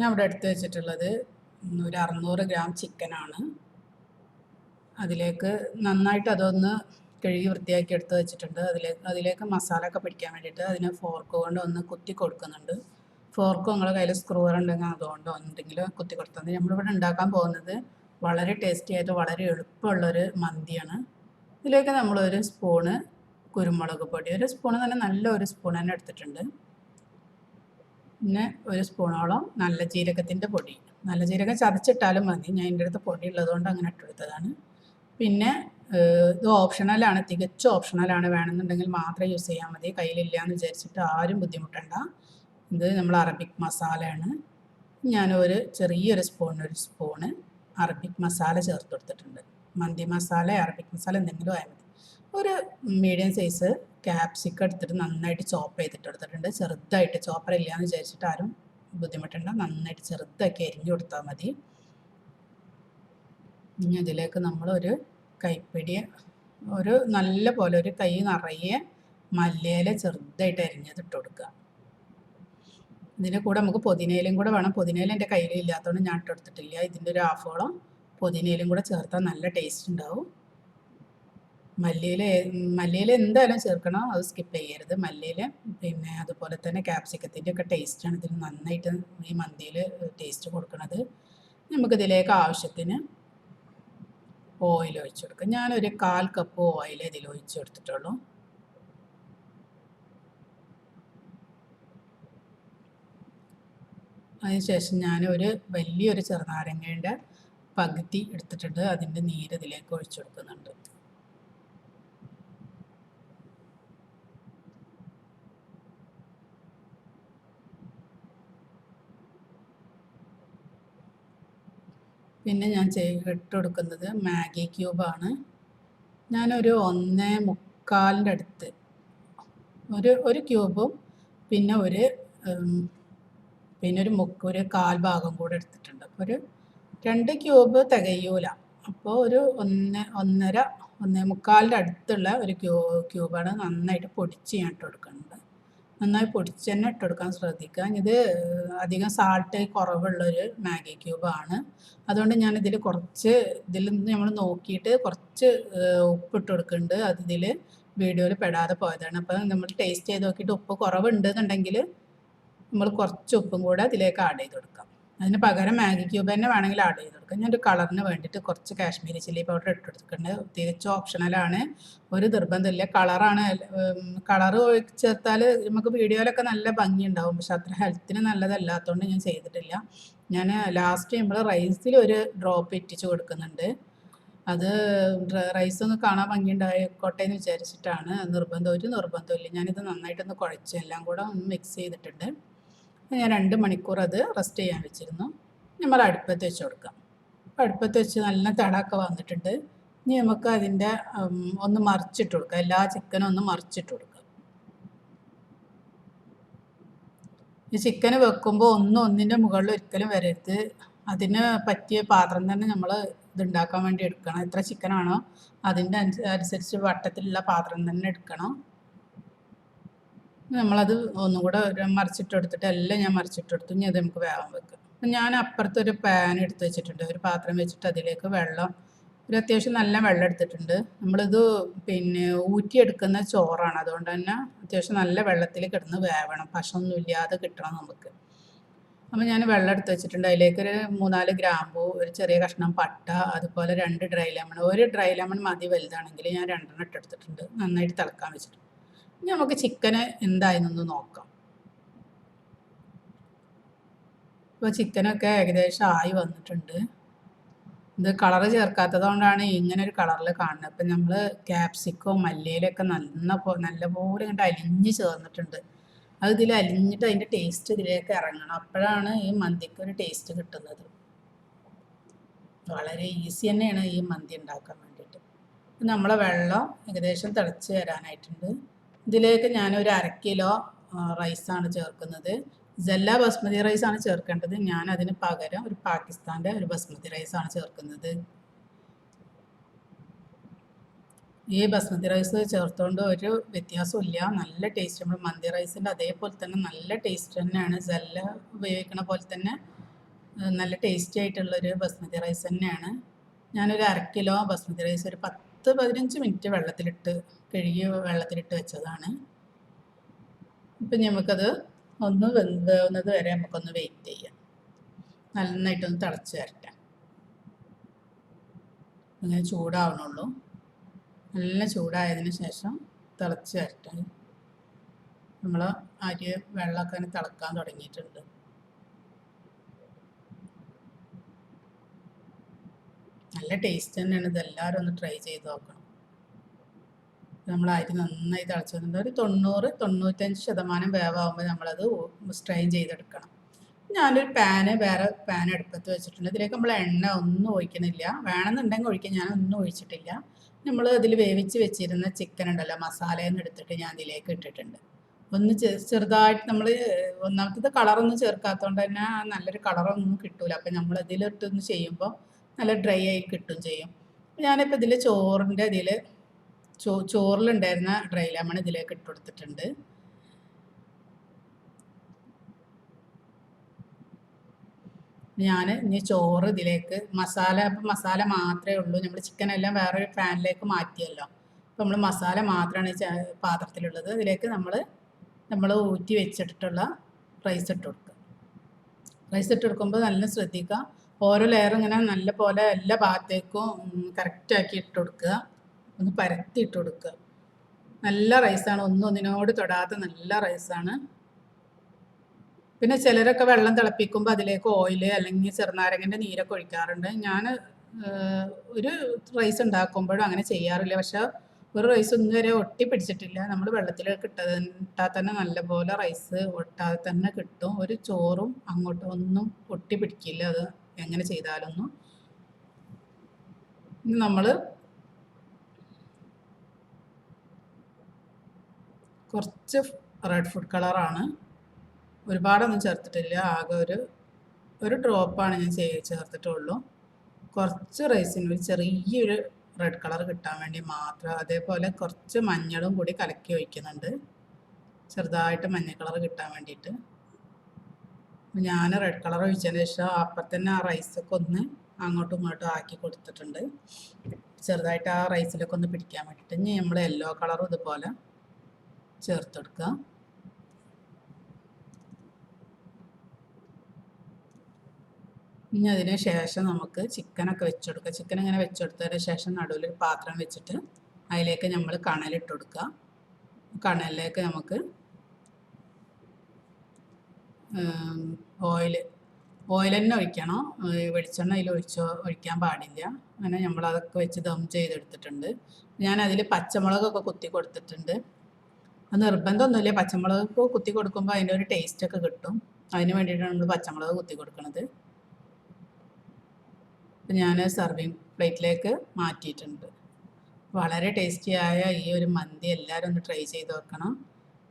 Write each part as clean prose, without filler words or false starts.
ഞാൻ ഇവിടെ എടുത്ത് വെച്ചിട്ടുള്ളത് ഒരു 600 ഗ്രാം ചിക്കനാണ്. അതിലേക്ക് നന്നായിട്ട് അതൊന്ന് കഴുകി വൃത്തിയാക്കി എടുത്ത് വെച്ചിട്ടുണ്ട്. അതിലേക്ക് മസാല ഒക്കെ പിടിക്കാൻ വേണ്ടിയിട്ട് അതിനെ ഫോർക്ക് കൊണ്ട് ഒന്ന് കുത്തി കൊടുക്കുന്നുണ്ട്. ഫോർക്ക് നിങ്ങളുടെ കയ്യിൽ സ്ക്രൂവർ ഉണ്ടെങ്കിൽ അതുകൊണ്ടോ എന്തെങ്കിലും കുത്തി കൊടുത്താൽ മതി. നമ്മളിവിടെ ഉണ്ടാക്കാൻ പോകുന്നത് വളരെ ടേസ്റ്റി ആയിട്ട് വളരെ എളുപ്പമുള്ളൊരു മന്തിയാണ്. ഇതിലേക്ക് നമ്മളൊരു സ്പൂണ് കുരുമുളക് പൊടി, ഒരു സ്പൂണ് തന്നെ, നല്ല ഒരു സ്പൂൺ തന്നെ എടുത്തിട്ടുണ്ട്. പിന്നെ ഒരു സ്പൂണോളം നല്ല ജീരകത്തിൻ്റെ പൊടി, നല്ല ജീരകം ചതച്ചിട്ടാലും മതി, ഞാൻ എൻ്റെ അടുത്ത് പൊടി ഉള്ളതുകൊണ്ട് അങ്ങനെ ഇട്ടെടുത്തതാണ്. പിന്നെ ഇത് ഓപ്ഷണലാണ്, തികച്ചും ഓപ്ഷണലാണ്, വേണമെന്നുണ്ടെങ്കിൽ മാത്രമേ യൂസ് ചെയ്യാൻ മതി. കയ്യിലില്ല എന്ന് വിചാരിച്ചിട്ട് ആരും ബുദ്ധിമുട്ടണ്ട. ഇത് നമ്മൾ അറബിക് മസാലയാണ്. ഞാനൊരു ചെറിയൊരു സ്പൂണ് അറബിക് മസാല ചേർത്ത് കൊടുത്തിട്ടുണ്ട്. മന്തി മസാല, അറബിക് മസാല എന്തെങ്കിലും ആയാൽ മതി. ഒരു മീഡിയം സൈസ് ക്യാപ്സിക്കം എടുത്തിട്ട് നന്നായിട്ട് ചോപ്പ് ചെയ്തിട്ട് എടുത്തിട്ടുണ്ട്. ചെറുതായിട്ട്, ചോപ്പർ ഇല്ല എന്ന് വിചാരിച്ചിട്ട് ആരും ബുദ്ധിമുട്ടണ്ട, നന്നായിട്ട് ചെറുതാക്കി അരിഞ്ഞു കൊടുത്താൽ മതി. ഇനി അതിലേക്ക് നമ്മളൊരു കൈപ്പിടി, ഒരു നല്ല പോലെ ഒരു കൈ നിറയെ മല്ലിയില ചെറുതായിട്ട് അരിഞ്ഞത് ഇട്ട് കൊടുക്കുക. ഇതിൻ്റെ കൂടെ നമുക്ക് പുതിനയിലും കൂടെ വേണം. പുതിനയില എൻ്റെ കയ്യിൽ ഇല്ലാത്തതുകൊണ്ട് ഞാൻ ഇട്ടെടുത്തിട്ടില്ല. ഇതിൻ്റെ ഒരു ഹാഫോളം പുതിനയിലും കൂടെ ചേർത്താൽ നല്ല ടേസ്റ്റ് ഉണ്ടാവും. മല്ലിയില എന്തായാലും ചേർക്കണം, അത് സ്കിപ്പ് ചെയ്യരുത്. മല്ലിയില പിന്നെ അതുപോലെ തന്നെ ക്യാപ്സിക്കത്തിൻ്റെ ഒക്കെ ടേസ്റ്റാണ് ഇതിൽ നന്നായിട്ട് ഈ മന്തിയിൽ ടേസ്റ്റ് കൊടുക്കുന്നത്. നമുക്കിതിലേക്ക് ആവശ്യത്തിന് ഓയിൽ ഒഴിച്ചു കൊടുക്കാം. ഞാനൊരു 1/4 കപ്പ് ഓയിൽ ഇതിൽ ഒഴിച്ചു കൊടുത്തിട്ടുള്ളൂ. അതിനുശേഷം ഞാനൊരു വലിയൊരു ചെറുനാരങ്ങയുടെ പകുതി എടുത്തിട്ടുണ്ട്, അതിൻ്റെ നീര് ഇതിലേക്ക് ഒഴിച്ചു കൊടുക്കുന്നുണ്ട്. പിന്നെ ഞാൻ ഇട്ട് കൊടുക്കുന്നത് മാഗി ക്യൂബാണ്. ഞാനൊരു 1.25 അടുത്ത് ഒരു ക്യൂബും പിന്നെ ഒരു 1/4 ഭാഗം കൂടെ എടുത്തിട്ടുണ്ട്. അപ്പോൾ ഒരു 2 ക്യൂബ് തികയൂല, അപ്പോൾ ഒരു 1.5 അടുത്തുള്ള ഒരു ക്യൂബാണ് നന്നായിട്ട് പൊടിച്ച് ഞാൻ ഇട്ട് കൊടുക്കുന്നത്. നന്നായി പൊടിച്ച് തന്നെ ഇട്ട് കൊടുക്കാൻ ശ്രദ്ധിക്കുക. ഇത് അധികം സാൾട്ട് കുറവുള്ളൊരു മാഗി ക്യൂബാണ്. അതുകൊണ്ട് ഞാൻ ഇതിൽ നിന്ന് നമ്മൾ നോക്കിയിട്ട് കുറച്ച് ഉപ്പിട്ട് കൊടുക്കുന്നുണ്ട്. അത് ഇതിൽ വീഡിയോയിൽ പെടാതെ പോയതാണ്. അപ്പോൾ നമ്മൾ ടേസ്റ്റ് ചെയ്ത് നോക്കിയിട്ട് ഉപ്പ് കുറവുണ്ടെന്നുണ്ടെങ്കിൽ നമ്മൾ കുറച്ച് ഉപ്പും കൂടെ അതിലേക്ക് ആഡ് ചെയ്ത് കൊടുക്കാം. അതിന് പകരം മാഗി ക്യൂബ് തന്നെ വേണമെങ്കിൽ ആഡ് ചെയ്ത് കൊടുക്കാം. ഞാനൊരു കളറിന് വേണ്ടിയിട്ട് കുറച്ച് കാശ്മീരി ചില്ലി പൗഡർ ഇട്ട് കൊടുത്തിട്ടുണ്ട്. തികച്ചും ഓപ്ഷണലാണ്, ഒരു നിർബന്ധമില്ല. കളർ ചേർത്താൽ നമുക്ക് വീഡിയോയിലൊക്കെ നല്ല ഭംഗിയുണ്ടാവും, പക്ഷെ അത്ര ഹെൽത്തിന് നല്ലതല്ലാത്തതുകൊണ്ട് ഞാൻ ചെയ്തിട്ടില്ല. ഞാൻ ലാസ്റ്റ് നമ്മൾ റൈസിൽ ഒരു ഡ്രോപ്പ് ഇറ്റിച്ച് കൊടുക്കുന്നുണ്ട്. അത് റൈസ് ഒന്ന് കാണാൻ ഭംഗിയുണ്ടായിക്കോട്ടെ എന്ന് വിചാരിച്ചിട്ടാണ്. ഒരു നിർബന്ധമില്ല. ഞാനിത് നന്നായിട്ടൊന്ന് കുഴച്ച് എല്ലാം കൂടെ ഒന്ന് മിക്സ് ചെയ്തിട്ടുണ്ട്. ഞാൻ 2 മണിക്കൂർ അത് റെസ്റ്റ് ചെയ്യാൻ വെച്ചിരുന്നു. നമ്മൾ അടുപ്പത്ത് വെച്ച് കൊടുക്കാം. അടുപ്പത്ത് വെച്ച് നല്ല തിളയൊക്കെ വന്നിട്ടുണ്ട്. ഇനി നമുക്ക് അതിൻ്റെ ഒന്ന് മറിച്ചിട്ട് കൊടുക്കാം. എല്ലാ ചിക്കനും ഒന്ന് മറിച്ചിട്ട് കൊടുക്കാം. ഈ ചിക്കന് വെക്കുമ്പോൾ ഒന്നിൻ്റെ മുകളിൽ ഒരിക്കലും വരരുത്. അതിന് പറ്റിയ പാത്രം തന്നെ നമ്മൾ ഇതുണ്ടാക്കാൻ വേണ്ടി എടുക്കണം. എത്ര ചിക്കനാണോ അതിൻ്റെ അനുസരിച്ച് വട്ടത്തിലുള്ള പാത്രം തന്നെ എടുക്കണം. നമ്മളത് ഒന്നും കൂടെ മറിച്ചിട്ട് കൊടുത്തിട്ട് എല്ലാം ഞാൻ മറിച്ചിട്ട് കൊടുത്തു. ഇനി അത് നമുക്ക് വേവാൻ വെക്കാം. അപ്പം ഞാൻ അപ്പുറത്തൊരു പാൻ എടുത്ത് വെച്ചിട്ടുണ്ട്, ഒരു പാത്രം വെച്ചിട്ട് അതിലേക്ക് ഒരു അത്യാവശ്യം നല്ല വെള്ളം എടുത്തിട്ടുണ്ട്. നമ്മളിത് പിന്നെ ഊറ്റിയെടുക്കുന്ന ചോറാണ്, അതുകൊണ്ട് തന്നെ അത്യാവശ്യം നല്ല വെള്ളത്തിൽ കിടന്ന് വേവണം, പശമൊന്നും ഇല്ലാതെ കിട്ടണം നമുക്ക്. അപ്പോൾ ഞാൻ വെള്ളം എടുത്ത് വെച്ചിട്ടുണ്ട്. അതിലേക്കൊരു 3-4 ഗ്രാമ്പൂ, ഒരു ചെറിയ കഷ്ണം പട്ട, അതുപോലെ 2 ഡ്രൈ ലെമൺ. ഒരു ഡ്രൈ ലെമൺ മതി വലുതാണെങ്കിൽ, ഞാൻ 2 ഇട്ടെടുത്തിട്ടുണ്ട്. നന്നായിട്ട് തിളക്കാൻ വെച്ചിട്ടുണ്ട്. ഇനി നമുക്ക് ചിക്കന് എന്തായെന്നൊന്ന് നോക്കാം. ഇപ്പോൾ ചിക്കനൊക്കെ ഏകദേശം ആയി വന്നിട്ടുണ്ട്. ഇത് കളറ് ചേർക്കാത്തത് കൊണ്ടാണ് ഇങ്ങനെ ഒരു കളറിൽ കാണുന്നത്. അപ്പം നമ്മൾ ക്യാപ്സിക്കവും മല്ലിയിലൊക്കെ നല്ലപോലെ ഇങ്ങോട്ട് അലിഞ്ഞ് ചേർന്നിട്ടുണ്ട്. അത് ഇതിൽ അലിഞ്ഞിട്ട് അതിൻ്റെ ടേസ്റ്റ് ഇതിലേക്ക് ഇറങ്ങണം. അപ്പോഴാണ് ഈ മന്തിക്ക് ഒരു ടേസ്റ്റ് കിട്ടുന്നത്. വളരെ ഈസി തന്നെയാണ് ഈ മന്തി ഉണ്ടാക്കാൻ വേണ്ടിയിട്ട്. നമ്മളെ വെള്ളം ഏകദേശം തിളച്ച് വരാനായിട്ടുണ്ട്. ഇതിലേക്ക് ഞാനൊരു 1/2 കിലോ റൈസാണ് ചേർക്കുന്നത്. ജല്ല ബസ്മതി റൈസാണ് ചേർക്കേണ്ടത്. ഞാൻ അതിന് പകരം ഒരു പാകിസ്ഥാൻ്റെ ഒരു ബസ്മതി റൈസാണ് ചേർക്കുന്നത്. ഈ ബസ്മതി റൈസ് ചേർത്തുകൊണ്ട് ഒരു വ്യത്യാസമില്ല, നല്ല ടേസ്റ്റ്. നമ്മൾ മന്തി റൈസിൻ്റെ അതേപോലെ തന്നെ നല്ല ടേസ്റ്റ് തന്നെയാണ്. ജല്ല ഉപയോഗിക്കണ പോലെ തന്നെ നല്ല ടേസ്റ്റി ആയിട്ടുള്ളൊരു ബസ്മതി റൈസ് തന്നെയാണ്. ഞാനൊരു 1/2 കിലോ ബസ്മതി റൈസ് ഒരു 10-15 മിനിറ്റ് കഴുകി വെള്ളത്തിലിട്ട് വെച്ചതാണ്. ഇപ്പം നമുക്കത് ഒന്ന് വേവുന്നത് വരെ നമുക്കൊന്ന് വെയിറ്റ് ചെയ്യാം. നന്നായിട്ടൊന്ന് തിളച്ച് വരട്ടെ. അങ്ങനെ ചൂടാവണുള്ളൂ. നല്ല ചൂടായതിന് ശേഷം തിളച്ച് വരട്ടെ. നമ്മൾ അരി വെള്ളമൊക്കെ തിളക്കാൻ തുടങ്ങിയിട്ടുണ്ട്. നല്ല ടേസ്റ്റ് തന്നെയാണ്. ഇതെല്ലാവരും ഒന്ന് ട്രൈ ചെയ്ത് നോക്കണം. നമ്മൾ അരി നന്നായി തിളച്ച് വന്നിട്ട് ഒരു 90-95% വേവാകുമ്പോൾ നമ്മളത് സ്ട്രെയിൻ ചെയ്തെടുക്കണം. ഞാനൊരു വേറെ പാൻ അടുപ്പത്ത് വെച്ചിട്ടുണ്ട്. ഇതിലേക്ക് നമ്മൾ എണ്ണ ഒന്നും ഒഴിക്കണില്ല. വേണമെന്നുണ്ടെങ്കിൽ ഒഴിക്കാം, ഞാനൊന്നും ഒഴിച്ചിട്ടില്ല. നമ്മൾ അതിൽ വേവിച്ച് വെച്ചിരുന്ന ചിക്കൻ ഉണ്ടല്ലോ, മസാലയെന്ന് എടുത്തിട്ട് ഞാൻ ഇതിലേക്ക് ഇട്ടിട്ടുണ്ട്. ഒന്ന് ചെറുതായിട്ട് നമ്മൾ ഒന്നാമത്തത് കളറൊന്നും ചേർക്കാത്തതുകൊണ്ട് തന്നെ നല്ലൊരു കളറൊന്നും കിട്ടൂല. അപ്പം നമ്മൾ ഇതിലിട്ടൊന്ന് ചെയ്യുമ്പോൾ നല്ല ഡ്രൈ ആയി കിട്ടും ചെയ്യും. ഞാനിപ്പോൾ ഇതിൽ ചോറിൻ്റെ ചോറിലുണ്ടായിരുന്ന ഡ്രൈ ലെമൺ ഇതിലേക്ക് ഇട്ട് കൊടുത്തിട്ടുണ്ട്. ഞാൻ ഇനി ചോറ് ഇതിലേക്ക് മസാല മാത്രമേ ഉള്ളൂ. നമ്മൾ ചിക്കനെല്ലാം വേറൊരു പാനിലേക്ക് മാറ്റിയല്ലോ. അപ്പോൾ നമ്മൾ മസാല മാത്രമാണ് പാത്രത്തിലുള്ളത്. ഇതിലേക്ക് നമ്മൾ ഊറ്റി വെച്ചിട്ടുള്ള റൈസ് ഇട്ട് കൊടുക്കുക. റൈസ് ഇട്ട് കൊടുക്കുമ്പോൾ നല്ല ശ്രദ്ധിക്കുക. ഓരോ ലെയർ ഇങ്ങനെ നല്ല പോലെ എല്ലാ ഭാഗത്തേക്കും കറക്റ്റാക്കി ഇട്ട് കൊടുക്കുക. ഒന്ന് പരത്തി ഇട്ട് കൊടുക്കുക. നല്ല റൈസാണ്, ഒന്നിനോട് തൊടാത്ത നല്ല റൈസാണ്. പിന്നെ ചിലരൊക്കെ വെള്ളം തിളപ്പിക്കുമ്പോൾ അതിലേക്ക് ഓയിൽ അല്ലെങ്കിൽ ചെറുനാരങ്ങൻ്റെ നീരൊക്കെ ഒഴിക്കാറുണ്ട്. ഞാൻ ഒരു റൈസ് ഉണ്ടാക്കുമ്പോഴും അങ്ങനെ ചെയ്യാറില്ല. പക്ഷെ ഒരു റൈസ് ഒന്നും വരെ ഒട്ടി പിടിച്ചിട്ടില്ല. നമ്മൾ വെള്ളത്തിലേക്ക് ഇട്ടാൽ തന്നെ നല്ലപോലെ റൈസ് ഒട്ടാതെ തന്നെ കിട്ടും. ഒരു ചോറും അങ്ങോട്ടും ഒന്നും ഒട്ടി പിടിക്കില്ല അത് എങ്ങനെ ചെയ്താലൊന്നും. ഇനി നമ്മൾ കുറച്ച് റെഡ് ഫുഡ് കളറാണ്, ഒരുപാടൊന്നും ചേർത്തിട്ടില്ല. ആകെ ഒരു ഡ്രോപ്പാണ് ഞാൻ ചേർത്തിട്ടുള്ളൂ. കുറച്ച് റൈസിന് ഒരു ചെറിയൊരു റെഡ് കളർ കിട്ടാൻ വേണ്ടി മാത്രം. അതേപോലെ കുറച്ച് മഞ്ഞളും കൂടി കലക്കി ഒഴിക്കുന്നുണ്ട്, ചെറുതായിട്ട് മഞ്ഞ കളർ കിട്ടാൻ വേണ്ടിയിട്ട്. ഞാൻ റെഡ് കളർ ഒഴിച്ചതിന് ശേഷം അപ്പം തന്നെ ആ റൈസൊക്കെ ഒന്ന് അങ്ങോട്ടും ഇങ്ങോട്ടും ആക്കി കൊടുത്തിട്ടുണ്ട്, ചെറുതായിട്ട് ആ റൈസിലൊക്കെ ഒന്ന് പിടിക്കാൻ വേണ്ടിയിട്ട്. ഇനി നമ്മൾ യെല്ലോ കളറും ഇതുപോലെ ചേർത്തെടുക്കുക. ഇനി അതിന് ശേഷം നമുക്ക് ചിക്കനൊക്കെ വെച്ചെടുക്കുക. ചിക്കൻ ഇങ്ങനെ വെച്ചെടുത്തതിന് ശേഷം നടുവിലൊരു പാത്രം വെച്ചിട്ട് അതിലേക്ക് നമ്മൾ കണലിട്ട് കൊടുക്കുക. കണലിലേക്ക് നമുക്ക് ഓയിൽ തന്നെ ഒഴിക്കണം. വെളിച്ചെണ്ണ അതിൽ ഒഴിക്കാൻ പാടില്ല. അങ്ങനെ നമ്മളതൊക്കെ വെച്ച് ദം ചെയ്തെടുത്തിട്ടുണ്ട്. ഞാൻ അതിൽ പച്ചമുളകൊക്കെ കുത്തി കൊടുത്തിട്ടുണ്ട്. അത് നിർബന്ധമൊന്നുമില്ല. പച്ചമുളകൊക്കെ കുത്തി കൊടുക്കുമ്പോൾ അതിൻ്റെ ഒരു ടേസ്റ്റൊക്കെ കിട്ടും. അതിന് വേണ്ടിയിട്ടാണ് നമ്മൾ പച്ചമുളക് കുത്തി കൊടുക്കുന്നത്. ഞാൻ സർവിങ് പ്ലേറ്റിലേക്ക് മാറ്റിയിട്ടുണ്ട്. വളരെ ടേസ്റ്റിയായ ഈ ഒരു മന്തി എല്ലാവരും ഒന്ന് ട്രൈ ചെയ്ത് നോക്കണം.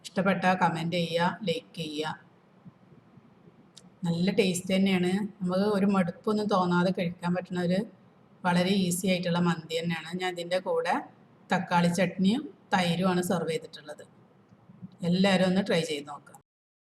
ഇഷ്ടപ്പെട്ടാൽ കമൻറ്റ് ചെയ്യുക, ലൈക്ക് ചെയ്യുക. നല്ല ടേസ്റ്റ് തന്നെയാണ്. നമുക്ക് ഒരു മടുപ്പൊന്നും തോന്നാതെ കഴിക്കാൻ പറ്റുന്ന ഒരു വളരെ ഈസി ആയിട്ടുള്ള മന്തി തന്നെയാണ്. ഞാൻ ഇതിൻ്റെ കൂടെ തക്കാളി ചട്നിയും തൈരുമാണ് സെർവ് ചെയ്തിട്ടുള്ളത്. എല്ലാവരും ഒന്ന് ട്രൈ ചെയ്ത് നോക്കാം.